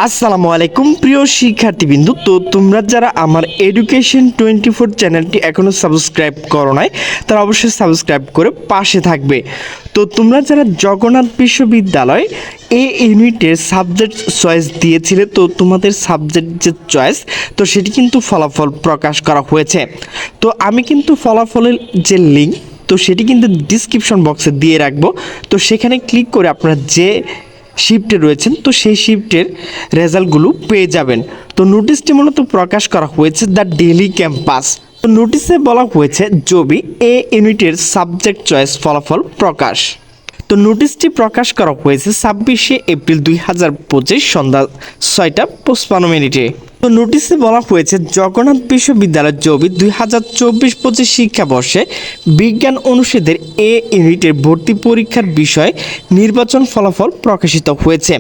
আসসালামু আলাইকুম প্রিয় শিক্ষার্থীবৃন্দু। তো তোমরা যারা আমার এডুকেশন 24 চ্যানেলটি এখনও সাবস্ক্রাইব করো নাই তারা অবশ্যই সাবস্ক্রাইব করে পাশে থাকবে। তো তোমরা যারা জগন্নাথ বিশ্ববিদ্যালয় ইউনিটের সাবজেক্ট চয়েস দিয়েছিলে, তো তোমাদের সাবজেক্ট যে চয়েস তো সেটি কিন্তু ফলাফল প্রকাশ করা হয়েছে। তো আমি কিন্তু ফলাফলের যে লিঙ্ক তো সেটি কিন্তু ডিসক্রিপশন বক্সে দিয়ে রাখবো। তো সেখানে ক্লিক করে আপনারা যে শিফটে রয়েছেন তো সেই শিফটের রেজাল্টগুলো পেয়ে যাবেন। তো নোটিশটি মূলত প্রকাশ করা হয়েছে দ্য ডেইলি ক্যাম্পাস। তো নোটিশে বলা হয়েছে জবি ইউনিটের সাবজেক্ট চয়েস ফলাফল প্রকাশ। তো নোটিশটি প্রকাশ করা হয়েছে 26শে এপ্রিল 2025 সন্ধ্যা 6টা 55 তো নোটিশে বলা হয়েছে জগন্নাথ বিশ্ববিদ্যালয় জবি 2024-25 শিক্ষাবর্ষে বিজ্ঞান অনুষদের ইউনিটের ভর্তি পরীক্ষার বিষয়ে নির্বাচন ফলাফল প্রকাশিত হয়েছে।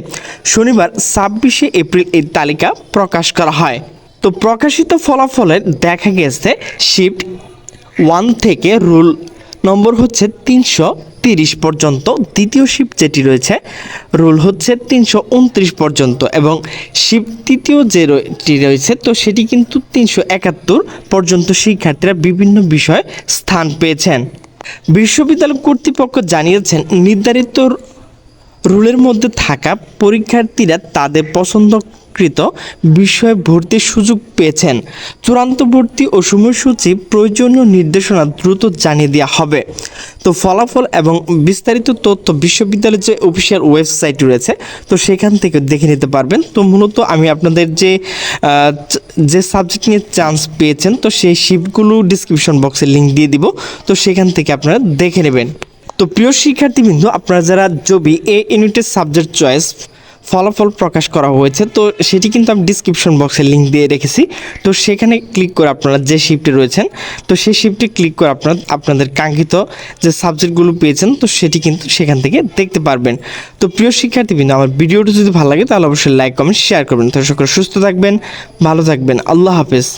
শনিবার 26শে এপ্রিল এই তালিকা প্রকাশ করা হয়। তো প্রকাশিত ফলাফলে দেখা গেছে শিফট 1 থেকে রুল নম্বর হচ্ছে 330 পর্যন্ত, দ্বিতীয় শিফট যেটি রয়েছে রুল হচ্ছে 329 পর্যন্ত এবং শিফট তৃতীয় যেটি রয়েছে তো সেটি কিন্তু 371 পর্যন্ত শিক্ষার্থীরা বিভিন্ন বিষয়ে স্থান পেয়েছেন। বিশ্ববিদ্যালয় কর্তৃপক্ষ জানিয়েছেন নির্ধারিত রুলের মধ্যে থাকা পরীক্ষার্থীরা তাদের পছন্দকৃত বিষয়ে ভর্তির সুযোগ পেয়েছেন। চূড়ান্ত ভর্তি ও সময়সূচি প্রয়োজনীয় নির্দেশনা দ্রুত জানিয়ে দেওয়া হবে। তো ফলাফল এবং বিস্তারিত তথ্য বিশ্ববিদ্যালয়ের যে অফিসিয়াল ওয়েবসাইট রয়েছে তো সেখান থেকে দেখে নিতে পারবেন। তো মূলত আমি আপনাদের যে সাবজেক্ট নিয়ে চান্স পেয়েছেন তো সেই শিফটগুলো ডিসক্রিপশন বক্সে লিঙ্ক দিয়ে দিব, তো সেখান থেকে আপনারা দেখে নেবেন। তো প্রিয় শিক্ষার্থীবৃন্দ, আপনারা যারা জবি ইউনিটের সাবজেক্ট চয়েস ফলাফল প্রকাশ করা হয়েছে তো সেটি কিন্তু আমি ডিসক্রিপশন বক্সে লিঙ্ক দিয়ে রেখেছি। তো সেখানে ক্লিক করে আপনারা যে শিফটে রয়েছেন তো সেই শিফটে ক্লিক করে আপনাদের কাঙ্ক্ষিত যে সাবজেক্টগুলো পেয়েছেন তো সেটি কিন্তু সেখান থেকে দেখতে পারবেন। তো প্রিয় শিক্ষার্থীবৃন্দ, আমার ভিডিওটি যদি ভালো লাগে তাহলে অবশ্যই লাইক কমেন্ট শেয়ার করবেন। তো সকলে সুস্থ থাকবেন, ভালো থাকবেন, আল্লাহ হাফেজ।